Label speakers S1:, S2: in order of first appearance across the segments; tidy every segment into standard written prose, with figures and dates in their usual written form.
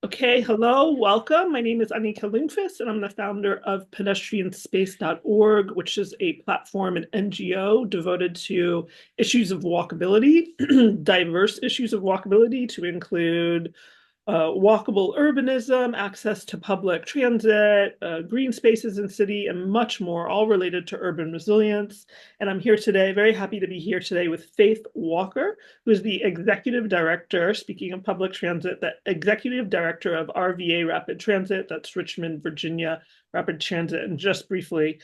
S1: Okay, hello, welcome. My name is Anika Lundqvist, and I'm the founder of pedestrianspace.org, which is a platform and NGO devoted to issues of walkability, diverse issues of walkability to include walkable urbanism, access to public transit, green spaces in city, and much more, all related to urban resilience. And I'm here today, very happy to be here today with Faith Walker, who is the executive director, speaking of public transit, the executive director of RVA Rapid Transit, that's Richmond, Virginia Rapid Transit. And just briefly,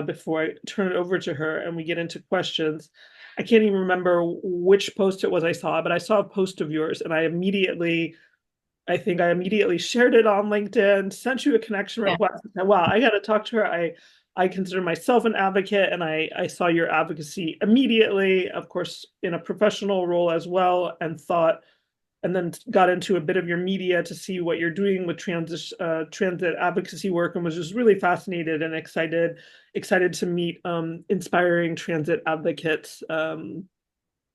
S1: before I turn it over to her and we get into questions, I can't even remember which post it was I saw, but I saw a post of yours and I think I immediately shared it on LinkedIn, sent you a connection
S2: Yeah.
S1: request. And said, wow, I got to talk to her. I consider myself an advocate, and I saw your advocacy immediately, of course, in a professional role as well, and then got into a bit of your media to see what you're doing with transit advocacy work, and was just really fascinated and excited to meet inspiring transit advocates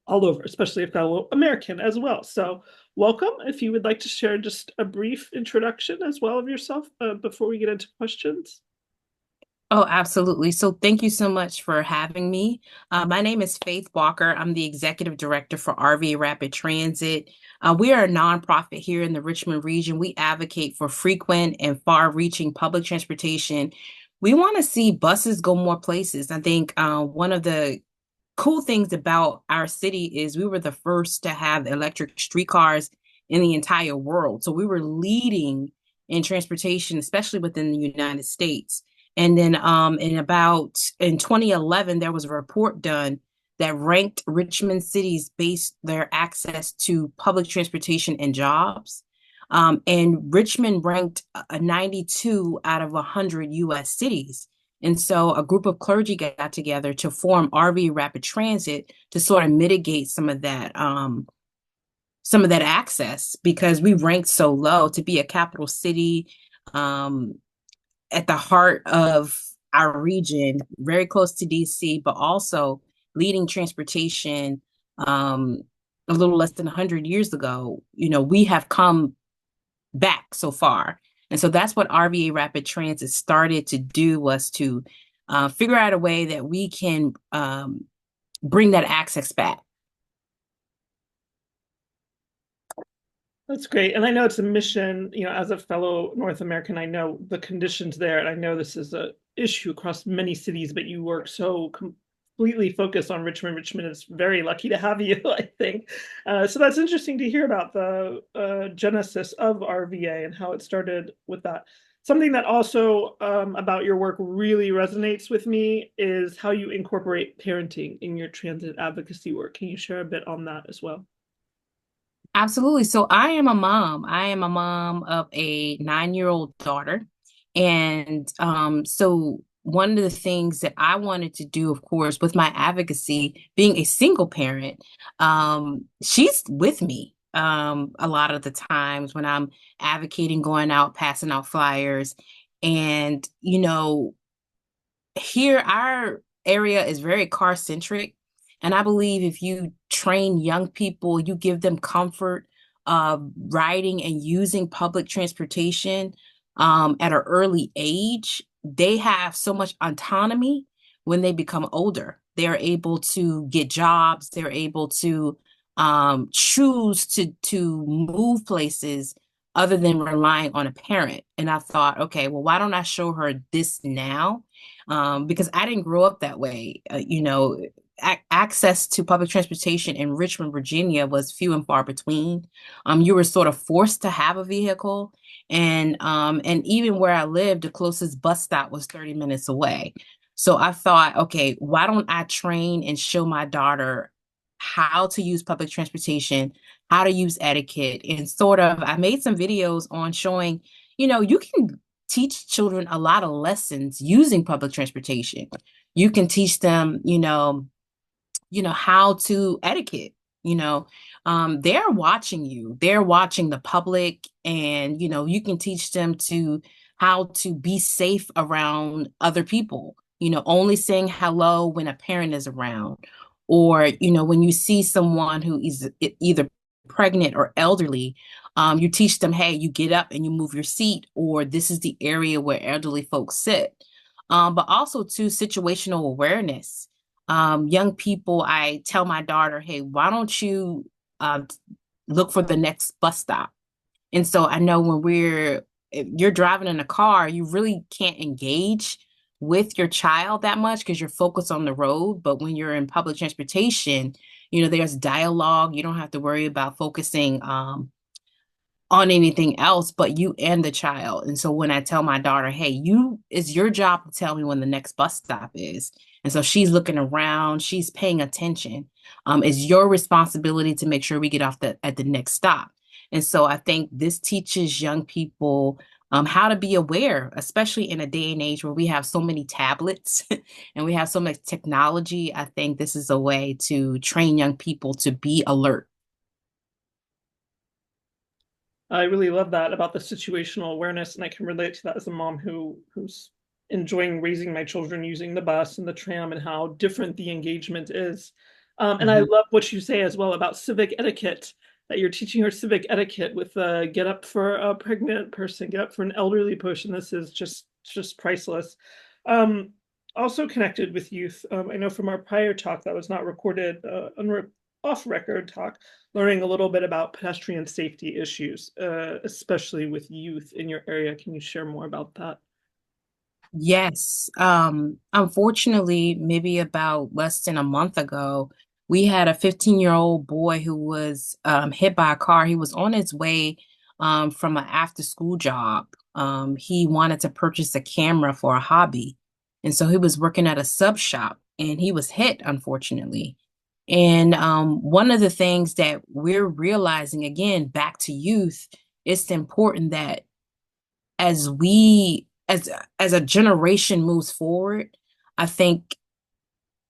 S1: all over, especially a fellow American as well. So welcome. If you would like to share just a brief introduction as well of yourself before we get into questions.
S2: Oh, absolutely. So thank you so much for having me. My name is Faith Walker. I'm the executive director for RVA Rapid Transit. We are a nonprofit here in the Richmond region. We advocate for frequent and far-reaching public transportation. We want to see buses go more places. I think one of the cool things about our city is we were the first to have electric streetcars in the entire world. So we were leading in transportation, especially within the United States. And then in 2011, there was a report done that ranked Richmond cities based their access to public transportation and jobs. And Richmond ranked a 92 out of 100 US cities. And so a group of clergy got together to form RV Rapid Transit to sort of mitigate some of that access because we ranked so low to be a capital city um, at the heart of our region, very close to DC, but also leading transportation a little less than 100 years ago. We have come back so far. And so that's what RVA Rapid Transit started to do, was to figure out a way that we can bring that access back.
S1: That's great. And I know it's a mission, as a fellow North American, I know the conditions there, and I know this is a issue across many cities, but you work so completely focused on Richmond. Richmond is very lucky to have you, I think. So that's interesting to hear about the genesis of RVA and how it started with that. Something that also about your work really resonates with me is how you incorporate parenting in your transit advocacy work. Can you share a bit on that as well?
S2: Absolutely. So I am a mom. I am a mom of a 9-year-old daughter. And so one of the things that I wanted to do, of course, with my advocacy, being a single parent, she's with me a lot of the times when I'm advocating, going out, passing out flyers. And, here our area is very car centric. And I believe if you train young people, you give them comfort of riding and using public transportation at an early age, they have so much autonomy when they become older. They're able to get jobs, they're able to choose to move places other than relying on a parent. And I thought, okay, well, why don't I show her this now? Because I didn't grow up that way. Access to public transportation in Richmond, Virginia was few and far between. You were sort of forced to have a vehicle. And even where I lived, the closest bus stop was 30 minutes away. So I thought, okay, why don't I train and show my daughter how to use public transportation, how to use etiquette, and sort of I made some videos on showing, you can teach children a lot of lessons using public transportation. You can teach them, how to etiquette, they're watching you, they're watching the public, and, you can teach them to how to be safe around other people, only saying hello when a parent is around, or, when you see someone who is either pregnant or elderly, you teach them, hey, you get up and you move your seat, or this is the area where elderly folks sit. But also to situational awareness. Young people, I tell my daughter, hey, why don't you uh, look for the next bus stop? And so I know if you're driving in a car, you really can't engage with your child that much because you're focused on the road. But when you're in public transportation, there's dialogue. You don't have to worry about focusing on anything else but you and the child. And so when I tell my daughter, hey, it's your job to tell me when the next bus stop is. And so she's looking around, she's paying attention. It's your responsibility to make sure we get off at the next stop. And so I think this teaches young people how to be aware, especially in a day and age where we have so many tablets and we have so much technology. I think this is a way to train young people to be alert.
S1: I really love that about the situational awareness, and I can relate to that as a mom who's enjoying raising my children using the bus and the tram and how different the engagement is. And I
S2: Mhm.
S1: love what you say as well about civic etiquette, that you're teaching her civic etiquette with get up for a pregnant person, get up for an elderly person. This is just priceless. Um, Also connected with youth, I know from our prior talk that was not recorded, off record talk, learning a little bit about pedestrian safety issues, especially with youth in your area. Can you share more about that?
S2: Yes. Unfortunately, maybe about less than a month ago, we had a 15-year-old boy who was hit by a car. He was on his way from an after-school job. He wanted to purchase a camera for a hobby. And so he was working at a sub shop and he was hit, unfortunately. And one of the things that we're realizing, again, back to youth, it's important that as we as a generation moves forward, I think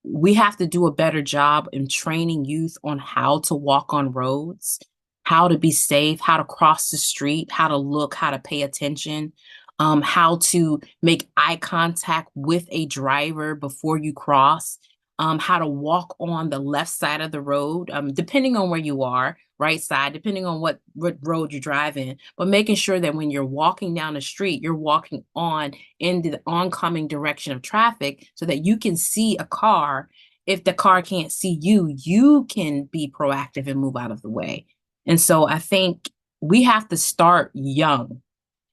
S2: we have to do a better job in training youth on how to walk on roads, how to be safe, how to cross the street, how to look, how to pay attention, how to make eye contact with a driver before you cross, how to walk on the left side of the road, depending on where you are, right side, depending on what road you drive in, but making sure that when you're walking down the street, you're walking on in the oncoming direction of traffic so that you can see a car. If the car can't see you, you can be proactive and move out of the way. And so I think we have to start young.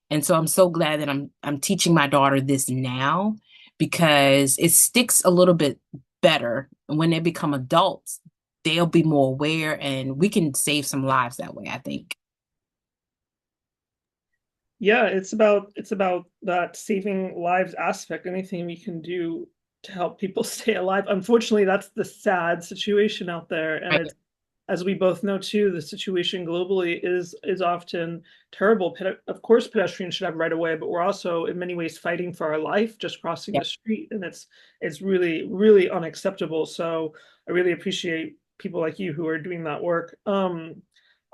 S2: And so I'm so glad that I'm teaching my daughter this now because it sticks a little bit better. When they become adults, they'll be more aware and we can save some lives that way, I think.
S1: Yeah, it's about that saving lives aspect. Anything we can do to help people stay alive. Unfortunately, that's the sad situation out there, and
S2: Right.
S1: it's, as we both know too, the situation globally is often terrible. Of course, pedestrians should have right of way, but we're also in many ways fighting for our life just crossing
S2: Yeah.
S1: the street, and it's really really unacceptable. So I really appreciate people like you who are doing that work.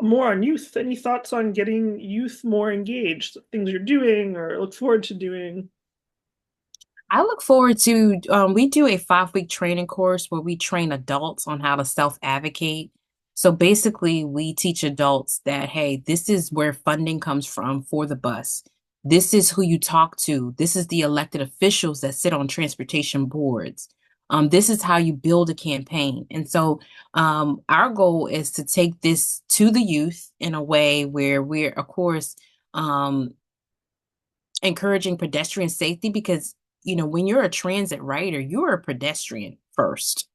S1: More on youth. Any thoughts on getting youth more engaged? Things you're doing or look forward to doing?
S2: I look forward to we do a 5-week training course where we train adults on how to self-advocate. So basically, we teach adults that, hey, this is where funding comes from for the bus. This is who you talk to. This is the elected officials that sit on transportation boards. This is how you build a campaign. And so our goal is to take this to the youth in a way where we're, of course, um, encouraging pedestrian safety because when you're a transit rider, you're a pedestrian first.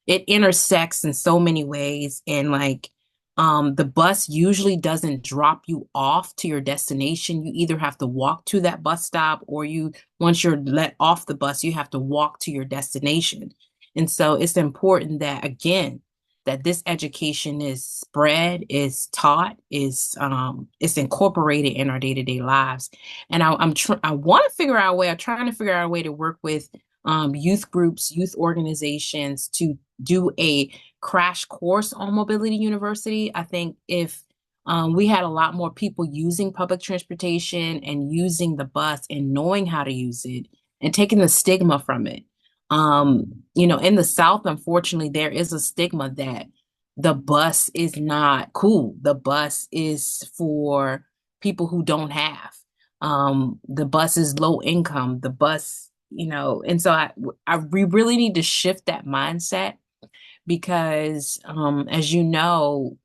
S2: It intersects in so many ways, and like the bus usually doesn't drop you off to your destination. You either have to walk to that bus stop, or you once you're let off the bus, you have to walk to your destination. And so it's important that, again, that this education is spread, is taught, is incorporated in our day-to-day lives. And I want to figure out a way. I'm trying to figure out a way to work with youth groups, youth organizations to do a crash course on Mobility University. I think if we had a lot more people using public transportation and using the bus and knowing how to use it and taking the stigma from it. In the South, unfortunately, there is a stigma that the bus is not cool. The bus is for people who don't have. The bus is low income. The bus, and so we really need to shift that mindset because, as you know,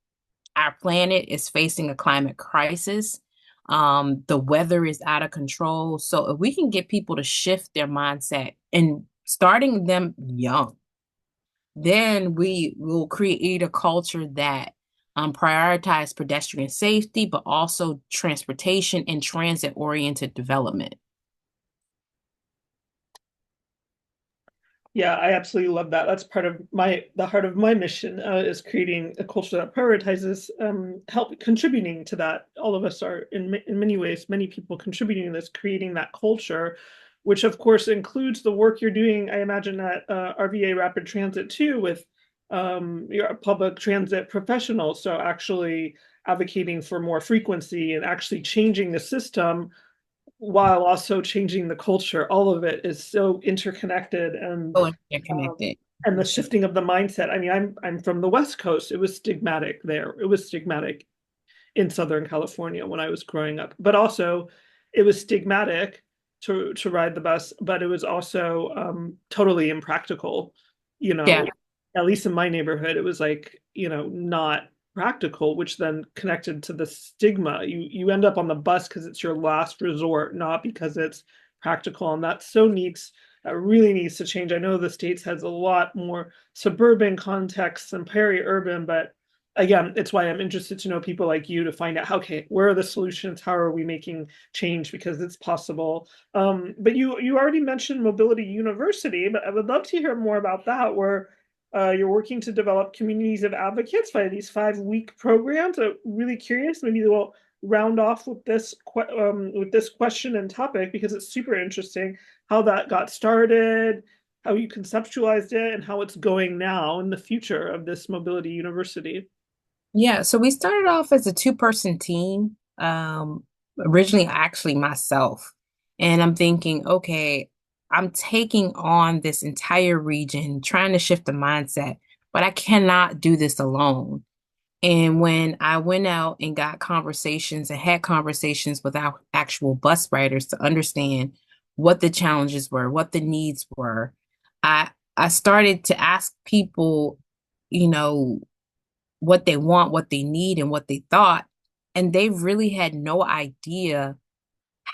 S2: our planet is facing a climate crisis. The weather is out of control. So if we can get people to shift their mindset and starting them young, then we will create a culture that prioritize pedestrian safety, but also transportation and transit-oriented development.
S1: Yeah, I absolutely love that. That's part of the heart of my mission is creating a culture that prioritizes help contributing to that. All of us are in many ways, many people contributing to this, creating that culture, which of course includes the work you're doing. I imagine at RVA Rapid Transit too, with your public transit professionals. So actually advocating for more frequency and actually changing the system while also changing the culture. All of it is so interconnected,
S2: Oh, they're
S1: um,
S2: connected.
S1: and the shifting of the mindset. I mean, I'm from the West Coast. It was stigmatic there. It was stigmatic in Southern California when I was growing up, but also it was stigmatic to ride the bus, but it was also totally impractical. You
S2: Yeah.
S1: know, at least in my neighborhood, it was like, not practical, which then connected to the stigma. You end up on the bus because it's your last resort, not because it's practical, and that so needs that really needs to change. I know the States has a lot more suburban contexts and peri-urban, but again, it's why I'm interested to know people like you to find out, okay, where are the solutions? How are we making change? Because it's possible. But you already mentioned Mobility University, but I would love to hear more about that, where you're working to develop communities of advocates via these 5-week programs. I'm really curious. Maybe we'll round off with this question and topic because it's super interesting how that got started, how you conceptualized it, and how it's going now in the future of this Mobility University.
S2: Yeah, so we started off as a two-person team. Originally, actually myself. And I'm thinking, okay, I'm taking on this entire region, trying to shift the mindset, but I cannot do this alone. And when I went out and got conversations and had conversations with our actual bus riders to understand what the challenges were, what the needs were, I started to ask people, you know, what they want, what they need, and what they thought. And they really had no idea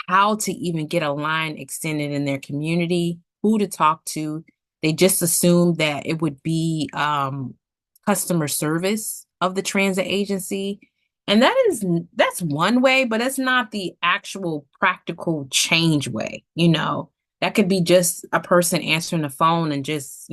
S2: how to even get a line extended in their community, who to talk to. They just assumed that it would be customer service of the transit agency. And that's one way, but that's not the actual practical change way, That could be just a person answering the phone and just,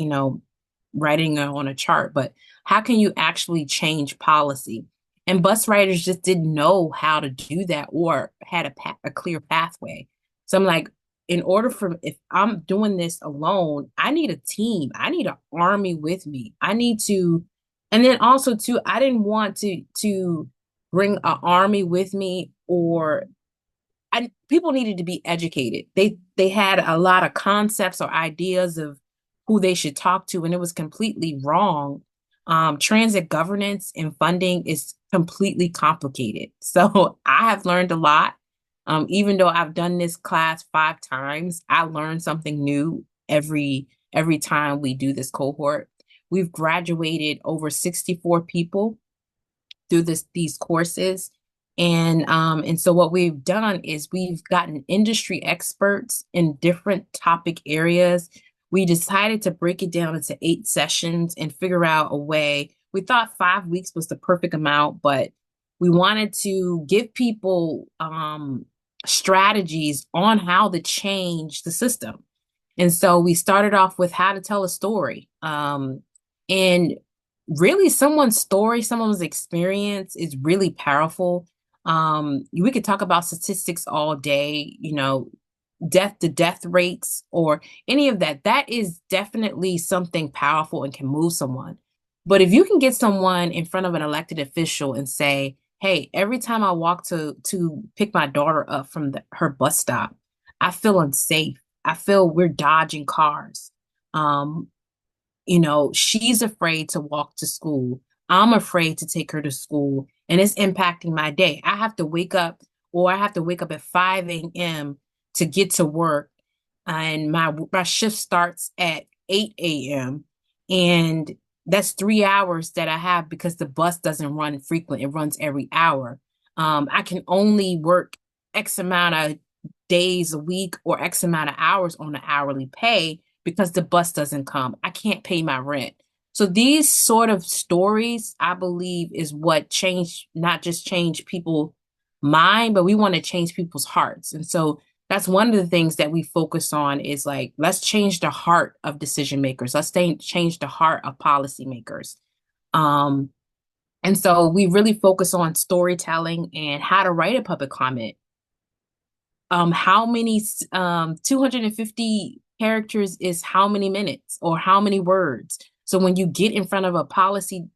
S2: writing on a chart. But how can you actually change policy? And bus riders just didn't know how to do that or had a clear pathway. So I'm like, if I'm doing this alone, I need a team. I need an army with me. And then also too, I didn't want to bring an army with me people needed to be educated. They had a lot of concepts or ideas of who they should talk to, and it was completely wrong. Transit governance and funding is completely complicated. So I have learned a lot. Even though I've done this class 5 times, I learn something new every time we do this cohort. We've graduated over 64 people through these courses. And so what we've done is we've gotten industry experts in different topic areas. We decided to break it down into 8 sessions and figure out a way. We thought 5 weeks was the perfect amount, but we wanted to give people strategies on how to change the system. And so we started off with how to tell a story. And really someone's story, someone's experience is really powerful. We could talk about statistics all day, death to death rates or any of that. That is definitely something powerful and can move someone. But if you can get someone in front of an elected official and say, hey, every time I walk to pick my daughter up from her bus stop, I feel unsafe. I feel we're dodging cars. She's afraid to walk to school. I'm afraid to take her to school and it's impacting my day. I have to wake up or I have to wake up at 5 a.m. to get to work and my shift starts at 8 a.m. and that's 3 hours that I have because the bus doesn't run frequent. It runs every hour. I can only work X amount of days a week or X amount of hours on an hourly pay because the bus doesn't come. I can't pay my rent. So these sort of stories, I believe, is what change, not just change people mind, but we want to change people's hearts. And so that's one of the things that we focus on is like, let's change the heart of decision makers. Change the heart of policymakers. Um, and so we really focus on storytelling and how to write a public comment. How many 250 characters is how many minutes or how many words? So when you get in front of a policy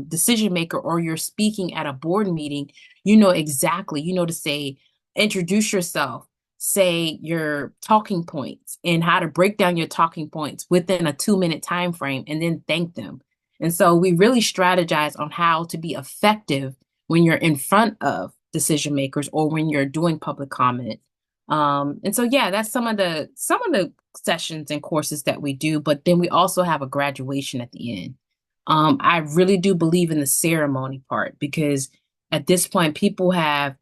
S2: decision maker or you're speaking at a board meeting, you know exactly, you know to say, introduce yourself, say your talking points and how to break down your talking points within a 2 minute time frame and then thank them. And so we really strategize on how to be effective when you're in front of decision makers or when you're doing public comment. And so yeah, that's some of the sessions and courses that we do, but then we also have a graduation at the end. I really do believe in the ceremony part because at this point people have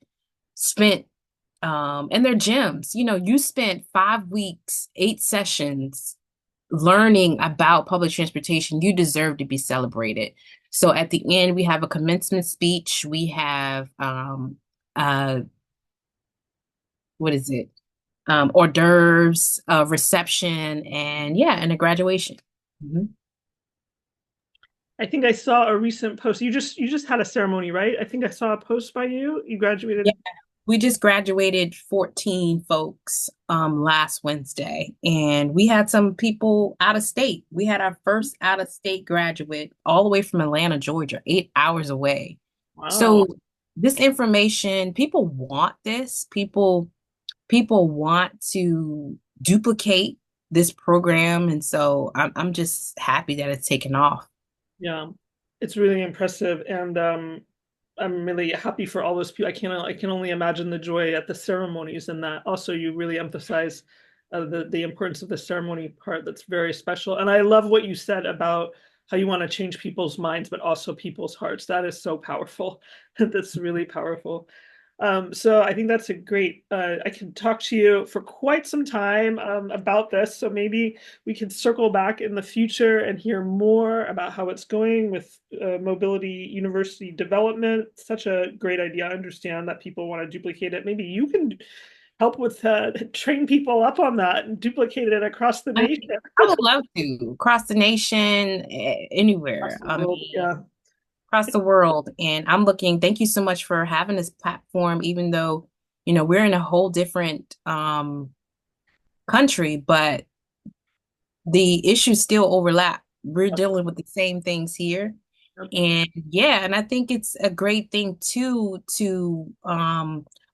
S2: spent and they're gems. You know, you spent 5 weeks, 8 sessions learning about public transportation. You deserve to be celebrated. So at the end, we have a commencement speech. We have uh what is it? Hors d'oeuvres, reception, and yeah, and a graduation. Mhm.
S1: I think I saw a recent post. You just had a ceremony, right? I think I saw a post by you. You
S2: Yeah,
S1: graduated.
S2: we just graduated 14 folks last Wednesday, and we had some people out of state. We had our first out of state graduate all the way from Atlanta, Georgia, 8 hours away.
S1: Wow.
S2: So this information, people want this. People want to duplicate this program, and so I'm just happy that it's taken off.
S1: Yeah, it's really impressive, and I'm really happy for all those people. I can only imagine the joy at the ceremonies, and that also you really emphasize the importance of the ceremony part. That's very special, and I love what you said about how you want to change people's minds, but also people's hearts. That is so powerful. That's really powerful. So I think that's a great, I can talk to you for quite some time about this. So maybe we can circle back in the future and hear more about how it's going with mobility university development. Such a great idea. I understand that people want to duplicate it. Maybe you can help with train people up on that and duplicate it across the
S2: I
S1: nation,
S2: mean, I would love to across the nation,
S1: across
S2: anywhere.
S1: the
S2: I
S1: world.
S2: mean,
S1: Yeah.
S2: across the world. And I'm looking, thank you so much for having this platform, even though, we're in a whole different country, but the issues still overlap. We're dealing with the same things here.
S1: Yep.
S2: And yeah, and I think it's a great thing too to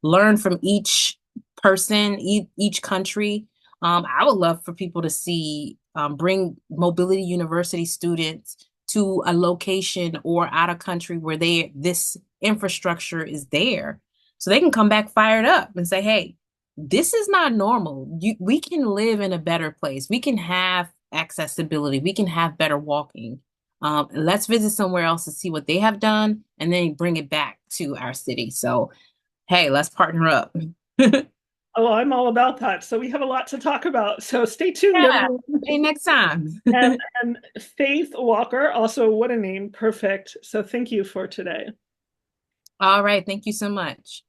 S2: learn from each person, each country. I would love for people to see bring mobility university students to a location or out of country where this infrastructure is there, so they can come back fired up and say, "Hey, this is not normal. We can live in a better place. We can have accessibility. We can have better walking." Let's visit somewhere else to see what they have done and then bring it back to our city. So, hey, let's partner up.
S1: Oh, I'm all about that. So we have a lot to talk about. So stay tuned,
S2: Yeah.
S1: everyone.
S2: See next time.
S1: And Faith Walker, also what a name, perfect. So thank you for today.
S2: All right. Thank you so much.